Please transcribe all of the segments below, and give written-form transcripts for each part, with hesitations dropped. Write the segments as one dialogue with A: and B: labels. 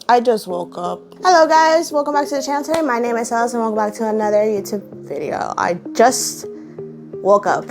A: I just woke up. Hello guys, welcome back to the channel today. My name is Alice and welcome back to another YouTube video. I just woke up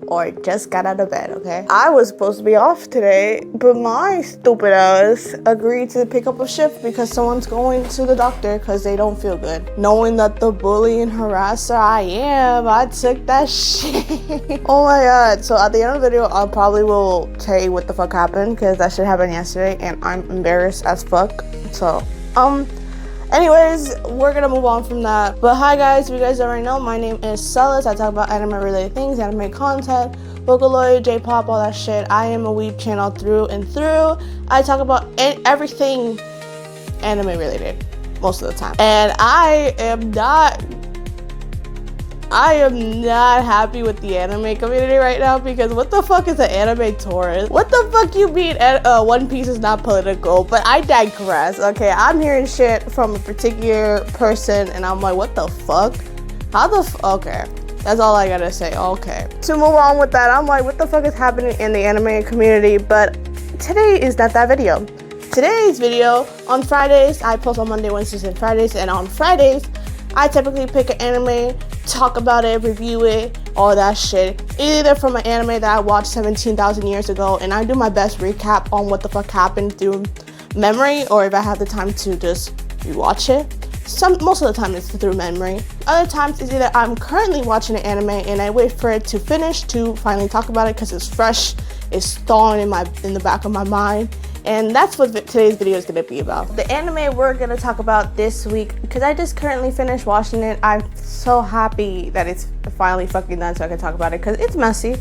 A: or just got out of bed, okay? I was supposed to be off today, but my stupid ass agreed to pick up a shift because someone's going to the doctor because they don't feel good. Knowing that the bully and harasser I am, I took that shit. Oh my god. So at the end of the video, I probably will tell you what the fuck happened because that shit happened yesterday and I'm embarrassed as fuck. So, anyways, we're gonna move on from that. But hi guys, you guys already know, my name is Celis. I talk about anime related things, anime content, Vocaloid, J-pop, all that shit. I am a weeb channel through and through. I talk about everything anime related most of the time. And I am not happy with the anime community right now because what the fuck is an anime tourist? What the fuck you mean One Piece is not political? But I digress, okay? I'm hearing shit from a particular person and I'm like, what the fuck? Okay. That's all I gotta say, okay. To move on with that, I'm like, what the fuck is happening in the anime community? But today is not that video. Today's video, on Fridays, I post on Monday, Wednesdays, and Fridays, and on Fridays, I typically pick an anime, talk about it, review it, all that shit. Either from an anime that I watched 17,000 years ago, and I do my best recap on what the fuck happened through memory, or if I have the time to just rewatch it. Most of the time it's through memory. Other times it's either I'm currently watching an anime and I wait for it to finish to finally talk about it because it's fresh, it's thawing in the back of my mind. And that's what today's video is going to be about. The anime we're going to talk about this week, because I just currently finished watching it. I'm so happy that it's finally fucking done so I can talk about it because it's messy.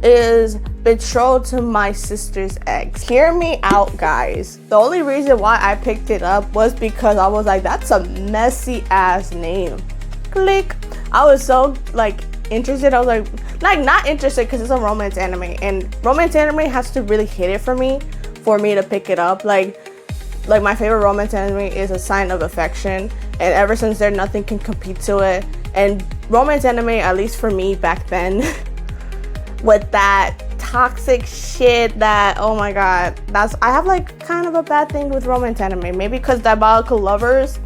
A: Is Betrothed to My Sister's Ex. Hear me out, guys. The only reason why I picked it up was because I was like, that's a messy ass name. Click. I was so interested. I was like not interested because it's a romance anime, and romance anime has to really hit it for me to pick it up. Like my favorite romance anime is A Sign of Affection, and ever since then nothing can compete to it. And romance anime, at least for me back then, with that toxic shit that, oh my god, I have kind of a bad thing with romance anime. Maybe because Diabolical Lovers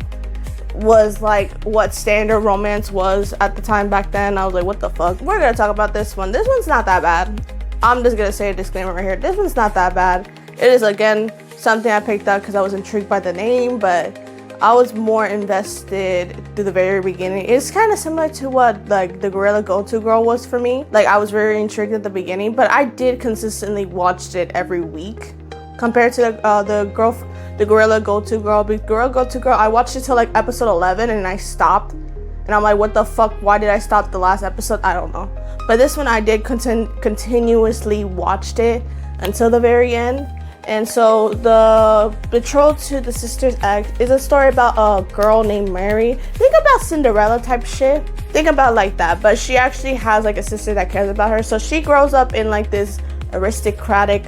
A: was what standard romance was at the time back then. I was like, what the fuck? We're gonna talk about this one. This one's not that bad. I'm just gonna say a disclaimer right here. This one's not that bad. It is, again, something I picked up because I was intrigued by the name, but I was more invested through the very beginning. It's kind of similar to what the Gorilla Go-To Girl was for me. I was very intrigued at the beginning, but I did consistently watch it every week compared to the Gorilla Go-To Girl. But Gorilla Go-To Girl, I watched it till episode 11 and I stopped. And I'm like, what the fuck? Why did I stop the last episode? I don't know. But this one I did continuously watched it until the very end. And so the Betrothed to the Sister's Ex is a story about a girl named Mary. Think about Cinderella type shit. Think about like that. But she actually has a sister that cares about her. So she grows up in this aristocratic,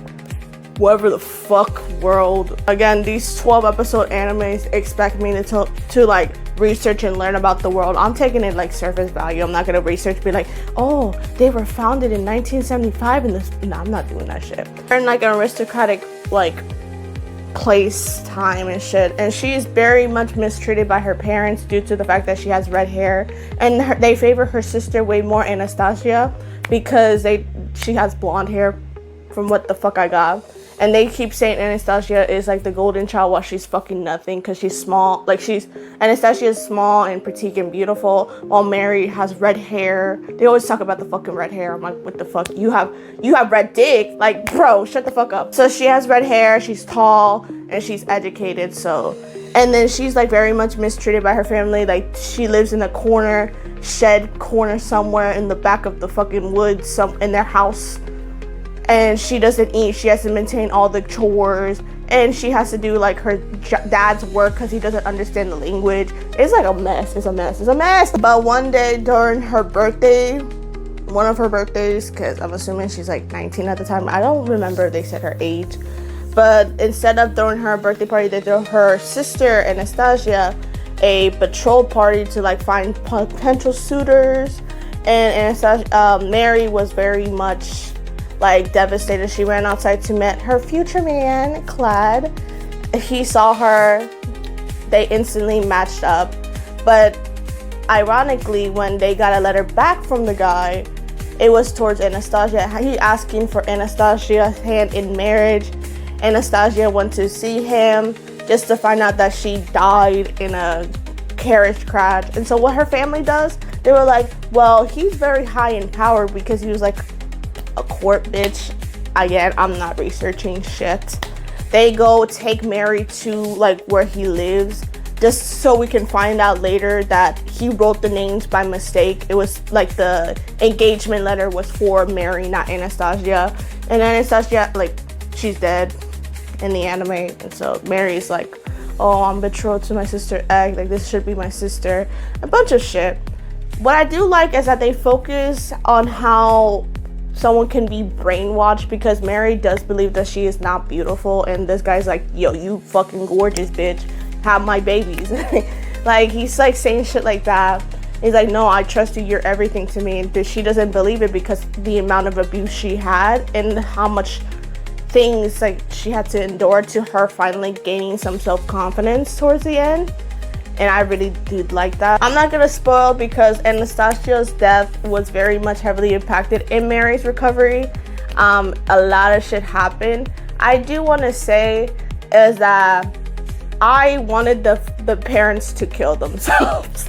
A: whatever the fuck world. Again, these 12 episode animes expect me to research and learn about the world. I'm taking it surface value. I'm not gonna research, be like, oh, they were founded in 1975 in this. No, I'm not doing that shit. They're in an aristocratic place, time and shit, and she is very much mistreated by her parents due to the fact that she has red hair, and they favor her sister way more, Anastasia, because she has blonde hair from what the fuck I got. And they keep saying Anastasia is the golden child while she's fucking nothing because she's small. Anastasia is small and petite and beautiful while Mary has red hair. They always talk about the fucking red hair. I'm like, what the fuck? You have red dick? Bro, shut the fuck up. So she has red hair, she's tall, and she's educated, so. And then she's very much mistreated by her family. She lives in a shed corner somewhere in the back of the fucking woods, in their house. And she doesn't eat. She has to maintain all the chores, and she has to do her dad's work because he doesn't understand the language. It's a mess. It's a mess. But one day during her birthday, one of her birthdays, because I'm assuming she's 19 at the time. I don't remember if they said her age. But instead of throwing her a birthday party, they threw her sister Anastasia a betrothal party to find potential suitors. And Anastasia, Mary was very much devastated. She ran outside to meet her future man, Clad, he saw her, they instantly matched up. But ironically, when they got a letter back from the guy, it was towards Anastasia. He asking for Anastasia's hand in marriage. Anastasia went to see him just to find out that she died in a carriage crash. And so what her family does, they were like, well, he's very high in power because he was like a court bitch. Again, I'm not researching shit. They go take Mary to like where he lives, just so we can find out later that he wrote the names by mistake. It was like the engagement letter was for Mary, not Anastasia. And Anastasia, like, she's dead in the anime. And so Mary's like, oh, I'm betrothed to my sister Egg. Like, this should be my sister. A bunch of shit. What I do like is that they focus on how someone can be brainwashed, because Mary does believe that she is not beautiful. And this guy's like, yo, you fucking gorgeous, bitch. Have my babies. Like, he's like saying shit like that. He's like, no, I trust you, you're everything to me. And she doesn't believe it because the amount of abuse she had and how much things like she had to endure to her finally gaining some self-confidence towards the end. And I really did like that. I'm not gonna spoil because Anastasia's death was very much heavily impacted in Mary's recovery. A lot of shit happened. I do want to say is that I wanted the parents to kill themselves.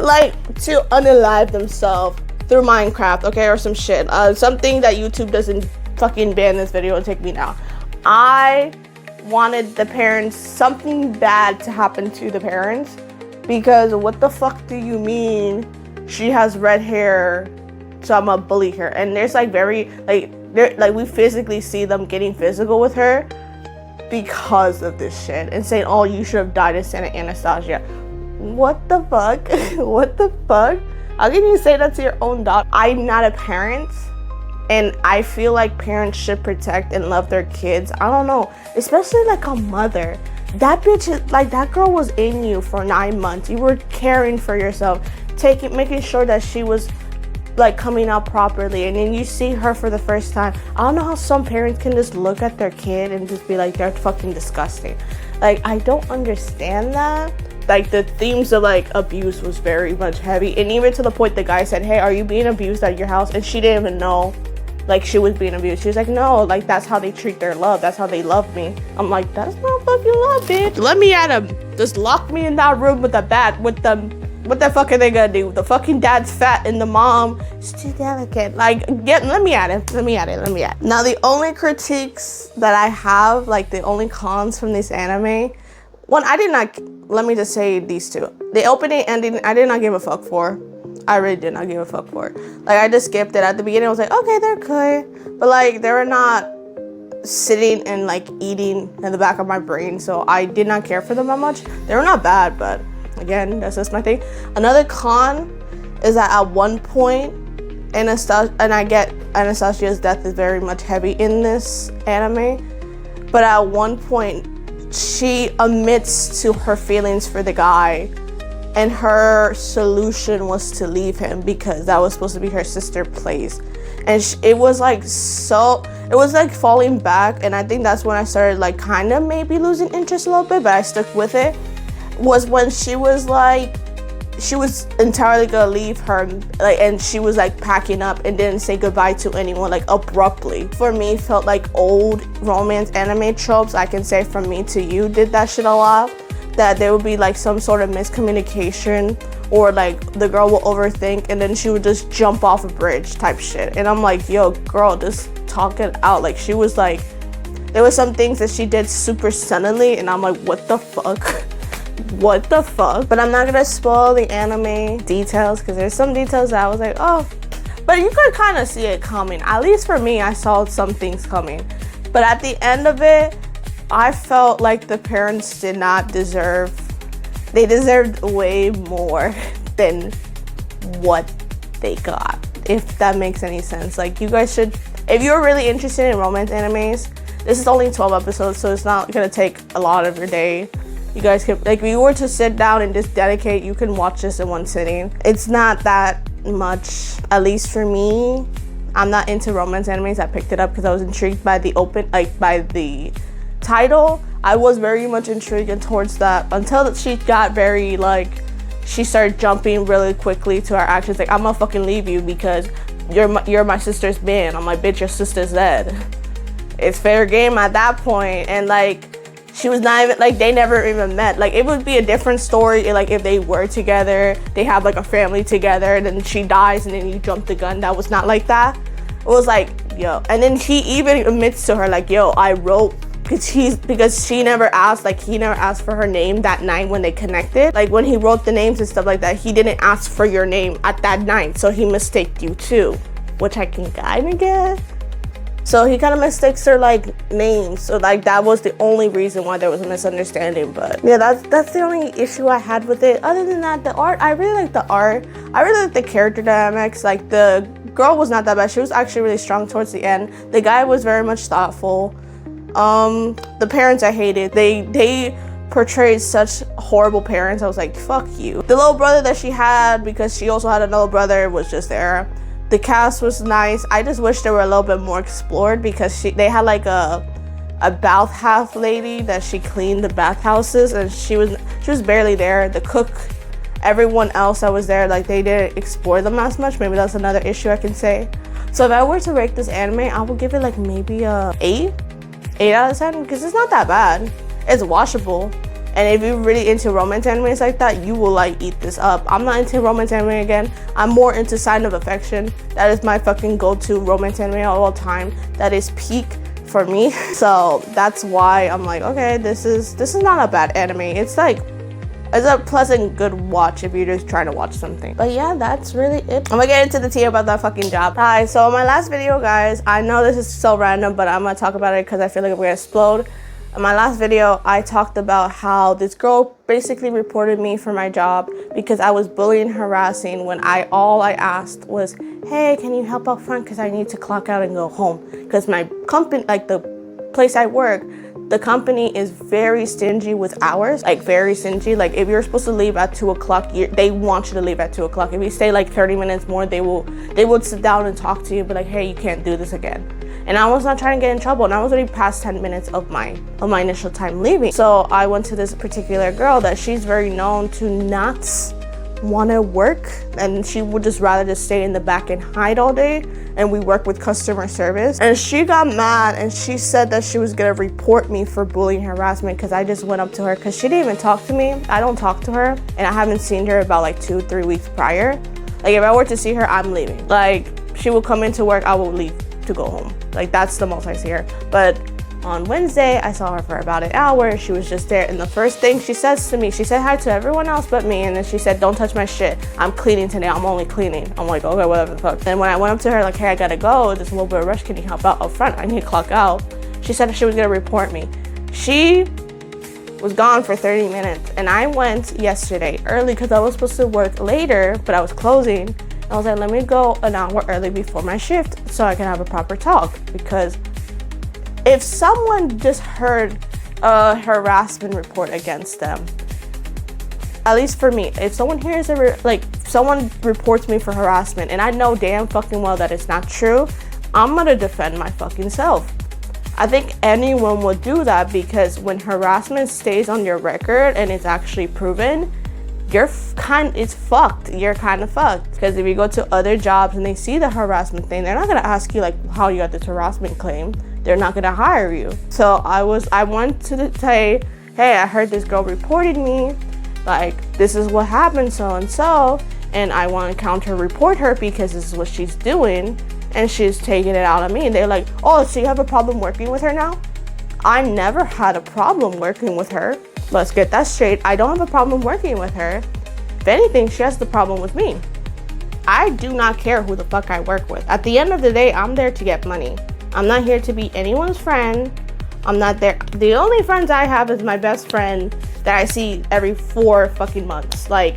A: Like, to unalive themselves through Minecraft, okay, or some shit. Something that YouTube doesn't fucking ban this video and take me now. I wanted the parents, something bad to happen to the parents, because what the fuck do you mean she has red hair, so I'm gonna bully her? And there's like very, like we physically see them getting physical with her because of this shit and saying, oh, you should have died instead of Anastasia. What the fuck? What the fuck? How can you say that to your own daughter? I'm not a parent, and I feel like parents should protect and love their kids. I don't know, especially like a mother. That bitch, like, that girl was in you for 9 months. You were caring for yourself, making sure that she was like coming out properly, and then you see her for the first time. I don't know how some parents can just look at their kid and just be like, they're fucking disgusting. Like, I don't understand that. Like, the themes of like abuse was very much heavy, and even to the point the guy said, hey, are you being abused at your house? And she didn't even know like she was being abused. She was like, no, like, that's how they treat their love, that's how they love me. I'm like, that's not fucking love, bitch. Let me at him. Just lock me in that room with a bat, with them. What the fuck are they gonna do? The fucking dad's fat and the mom is too delicate. Like, let me at it. Let me at it. Now, the only critiques that I have, like the only cons from this anime, one, let me just say these two. The opening ending, I did not give a fuck for. I really did not give a fuck for. Like, I just skipped it. At the beginning, I was like, okay, they're good. But like, they were not sitting and like eating in the back of my brain. So I did not care for them that much. They were not bad, but again, that's just my thing. Another con is that at one point, Anastasia's death is very much heavy in this anime, but at one point, she admits to her feelings for the guy, and her solution was to leave him because that was supposed to be her sister place. And it was like falling back, and I think that's when I started like kind of maybe losing interest a little bit, but I stuck with it. Was when she was entirely gonna leave her, like, and she was like packing up and didn't say goodbye to anyone, like, abruptly. For me, felt like old romance anime tropes. I can say From Me to You did that shit a lot, that there would be like some sort of miscommunication, or like the girl will overthink and then she would just jump off a bridge type shit. And I'm like, yo, girl, just talk it out. Like, she was like, there were some things that she did super suddenly, and I'm like, what the fuck? What the fuck? But I'm not gonna spoil the anime details, because there's some details that I was like, oh, but you could kind of see it coming. At least for me, I saw some things coming. But at the end of it, I felt like the parents did not deserve, they deserved way more than what they got, if that makes any sense. Like, you guys should, if you're really interested in romance animes, this is only 12 episodes, so it's not gonna take a lot of your day. You guys can, like, if you were to sit down and just dedicate, you can watch this in one sitting. It's not that much, at least for me. I'm not into romance animes. I picked it up because I was intrigued by the by the title. I was very much intrigued towards that until she got very like, she started jumping really quickly to her actions. Like, I'm gonna fucking leave you because you're my sister's man. I'm like, bitch, your sister's dead. It's fair game at that point. And like, she was not even, like, they never even met. Like, it would be a different story, like, if they were together, they have like a family together, and then she dies and then you jump the gun. That was not like that. It was like, yo. And then he even admits to her, like, yo, I wrote, because she never asked, like, he never asked for her name that night when they connected. Like, when he wrote the names and stuff like that, he didn't ask for your name at that night, so he mistaked you too, which I can kind of get. So he kind of mistakes her like names. So like, that was the only reason why there was a misunderstanding. But yeah, that's the only issue I had with it. Other than that, the art, I really like the art. I really like the character dynamics. Like, the girl was not that bad. She was actually really strong towards the end. The guy was very much thoughtful. The parents I hated. They portrayed such horrible parents. I was like, fuck you. The little brother that she had, because she also had another brother, was just there. The cast was nice. I just wish they were a little bit more explored, because they had like a bathhouse lady that she cleaned the bathhouses, and she was barely there. The cook, everyone else that was there, like, they didn't explore them as much. Maybe that's another issue I can say. So if I were to rate this anime, I would give it like maybe a 8 out of 10, because it's not that bad. It's watchable. And if you're really into romance animes like that, you will like eat this up. I'm not into romance anime again. I'm more into Sign of Affection. That is my fucking go-to romance anime of all time. That is peak for me. So that's why I'm like, okay, this is not a bad anime. It's like, it's a pleasant, good watch if you're just trying to watch something. But yeah, that's really it. I'm gonna get into the tea about that fucking job. Hi, so my last video, guys, I know this is so random, but I'm gonna talk about it because I feel like I'm gonna explode. In my last video, I talked about how this girl basically reported me for my job because I was bullying, harassing, when all I asked was, hey, can you help out front because I need to clock out and go home. Because my company, like the place I work, the company is very stingy with hours, like very stingy. Like, if you're supposed to leave at 2 o'clock, they want you to leave at 2 o'clock. If you stay like 30 minutes more, they would sit down and talk to you, but like, hey, you can't do this again. And I was not trying to get in trouble, and I was already past 10 minutes of my initial time leaving. So I went to this particular girl that she's very known to not want to work, and she would just rather just stay in the back and hide all day. And we work with customer service. And she got mad, and she said that she was gonna report me for bullying harassment because I just went up to her, because she didn't even talk to me. I don't talk to her, and I haven't seen her about like 2-3 weeks prior. Like, if I were to see her, I'm leaving. Like, she will come into work, I will leave to go home. Like, that's the most I see her. But on Wednesday, I saw her for about an hour. She was just there, and the first thing she says to me, she said hi to everyone else but me, and then she said, don't touch my shit. I'm cleaning today. I'm only cleaning. I'm like, okay, whatever the fuck. Then when I went up to her, like, hey, I gotta go. There's a little bit of rush. Can you help out up front? I need to clock out. She said she was gonna report me. She was gone for 30 minutes, and I went yesterday early because I was supposed to work later, but I was closing. I was like, let me go an hour early before my shift so I can have a proper talk, because if someone just heard a harassment report against them, at least for me, if someone hears someone reports me for harassment and I know damn fucking well that it's not true, I'm gonna defend my fucking self. I think anyone would do that, because when harassment stays on your record and it's actually proven, it's fucked. You're kind of fucked. Because if you go to other jobs and they see the harassment thing, they're not gonna ask you like how you got this harassment claim. They're not gonna hire you. So I went to say, hey, I heard this girl reported me. Like, this is what happened, so and so, and I want to counter report her because this is what she's doing, and she's taking it out on me. And they're like, oh, so you have a problem working with her now? I never had a problem working with her. Let's get that straight. I don't have a problem working with her. If anything, she has the problem with me. I do not care who the fuck I work with. At the end of the day, I'm there to get money. I'm not here to be anyone's friend. I'm not there. The only friends I have is my best friend that I see every 4 fucking months. Like,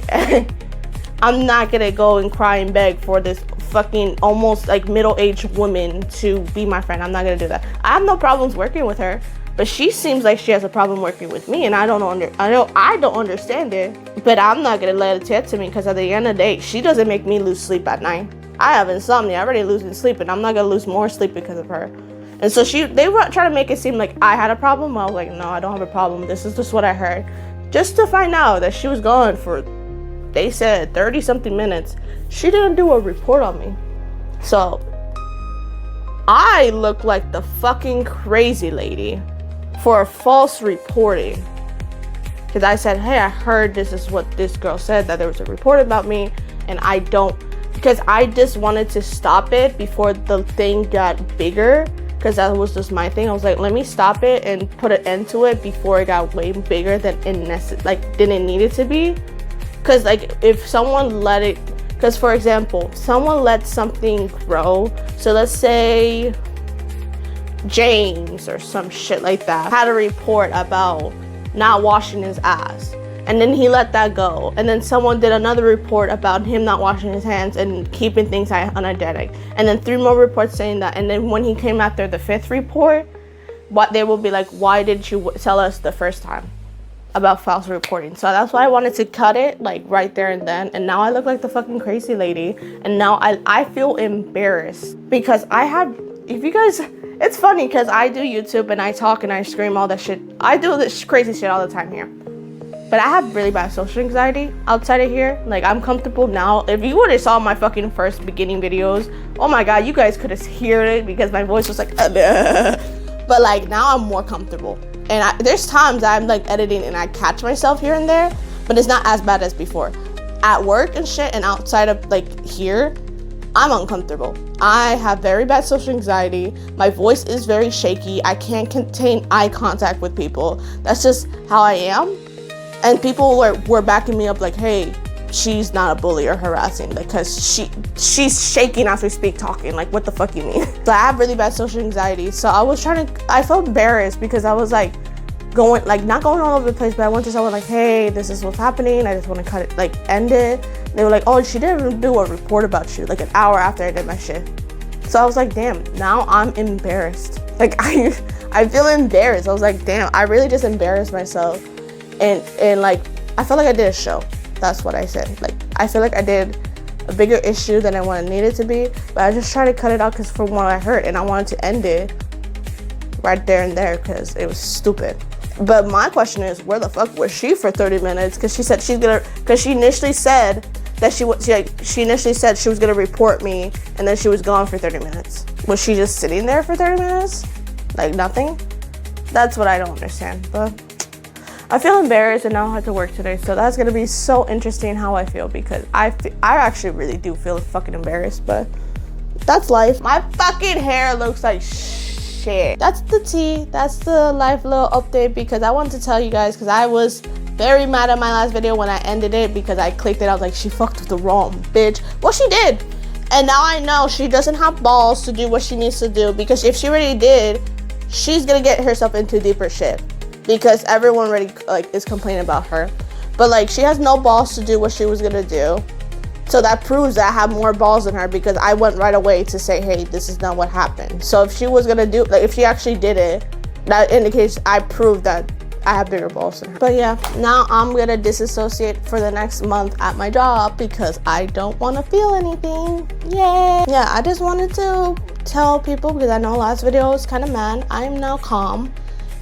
A: I'm not gonna go and cry and beg for this fucking almost like middle-aged woman to be my friend. I'm not gonna do that. I have no problems working with her, but she seems like she has a problem working with me, and I don't understand it. But I'm not gonna let it get to me, because at the end of the day, she doesn't make me lose sleep at night. I have insomnia. I already losing sleep, and I'm not gonna lose more sleep because of her. And so they were trying to make it seem like I had a problem. I was like, no, I don't have a problem. This is just what I heard. Just to find out that she was gone for, they said 30 something minutes. She didn't do a report on me. So I look like the fucking crazy lady for false reporting. Because I said, hey, I heard this is what this girl said, that there was a report about me, and I don't, because I just wanted to stop it before the thing got bigger, because that was just my thing. I was like, let me stop it and put an end to it before it got way bigger than it didn't need it to be. Because like if someone let it, because for example, someone let something grow, so let's say James or some shit like that had a report about not washing his ass, and then he let that go, and then someone did another report about him not washing his hands and keeping things unhygienic, and then 3 more reports saying that, and then when he came after the 5th report, what they will be like, why didn't you tell us the first time about false reporting? So that's why I wanted to cut it like right there and then, and now I look like the fucking crazy lady, and now I feel embarrassed because I have, if you guys, it's funny because I do YouTube and I talk and I scream all that shit. I do this crazy shit all the time here. But I have really bad social anxiety outside of here. Like, I'm comfortable now. If you would have saw my fucking first beginning videos, oh my God, you guys could have heard it because my voice was like, but like now I'm more comfortable. And there's times I'm like editing and I catch myself here and there, but it's not as bad as before. At work and shit and outside of like here, I'm uncomfortable. I have very bad social anxiety. My voice is very shaky. I can't contain eye contact with people. That's just how I am. And people were backing me up like, hey, she's not a bully or harassing, because she's shaking as we speak talking. Like, what the fuck you mean? So I have really bad social anxiety. So I felt embarrassed because I was like not going all over the place, but I went to someone like, hey, this is what's happening. I just want to cut it, like end it. They were like, oh, she didn't do a report about you, like an hour after I did my shit. So I was like, damn, now I'm embarrassed. Like I feel embarrassed. I was like, damn, I really just embarrassed myself. And like, I felt like I did a show. That's what I said. Like, I feel like I did a bigger issue than I needed to be, but I just tried to cut it out because from what I heard, and I wanted to end it right there and there because it was stupid. But my question is, where the fuck was she for 30 minutes? Because she said she initially said that she initially said she was gonna report me, and then she was gone for 30 minutes. Was she just sitting there for 30 minutes? Like nothing? That's what I don't understand. But I feel embarrassed, and now I have to work today, so that's gonna be so interesting how I feel, because I actually really do feel fucking embarrassed, but that's life. My fucking hair looks like shit. That's the tea. That's the life little update, because I wanted to tell you guys, because I was very mad at my last video when I ended it because I clicked it. I was like, she fucked with the wrong bitch. Well, she did. And now I know she doesn't have balls to do what she needs to do, because if she already did, she's gonna get herself into deeper shit, because everyone already like is complaining about her. But like, she has no balls to do what she was gonna do. So that proves that I have more balls than her, because I went right away to say, hey, this is not what happened. So if she was gonna do, like if she actually did it, that indicates I proved that I have bigger balls than her. But yeah, now I'm gonna disassociate for the next month at my job because I don't want to feel anything. Yay! Yeah, I just wanted to tell people, because I know last video was kind of mad. I am now calm,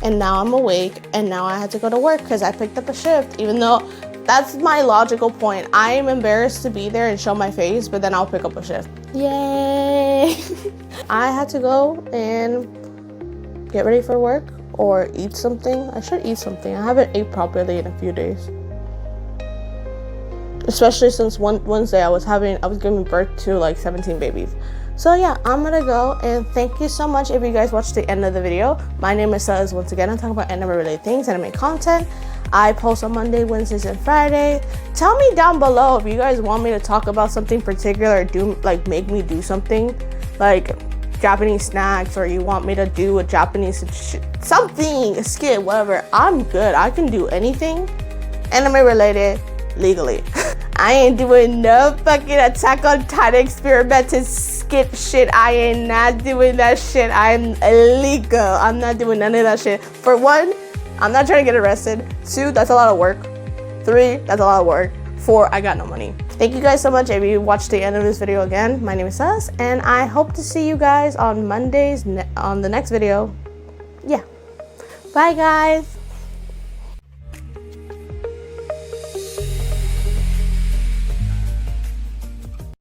A: and now I'm awake, and now I had to go to work because I picked up a shift, even though that's my logical point. I am embarrassed to be there and show my face, but then I'll pick up a shift. Yay! I had to go and get ready for work or eat something. I should eat something. I haven't ate properly in a few days. Especially since Wednesday I was giving birth to like 17 babies. So yeah, I'm gonna go, and thank you so much if you guys watched the end of the video. My name is Suz. Once again, I'm talking about anime related things, anime content. I post on Monday, Wednesdays, and Friday. Tell me down below if you guys want me to talk about something particular, or make me do something like Japanese snacks, or you want me to do a Japanese something, a skit, whatever. I'm good. I can do anything anime related legally. I ain't doing no fucking Attack on Titan experimented skit shit. I ain't not doing that shit. I'm illegal. I'm not doing none of that shit. For one, I'm not trying to get arrested. 2, that's a lot of work. 3, that's a lot of work. for I got no money. Thank you guys so much. If you watched the end of this video again, my name is Sus, and I hope to see you guys on Mondays on the next video. Yeah. Bye, guys.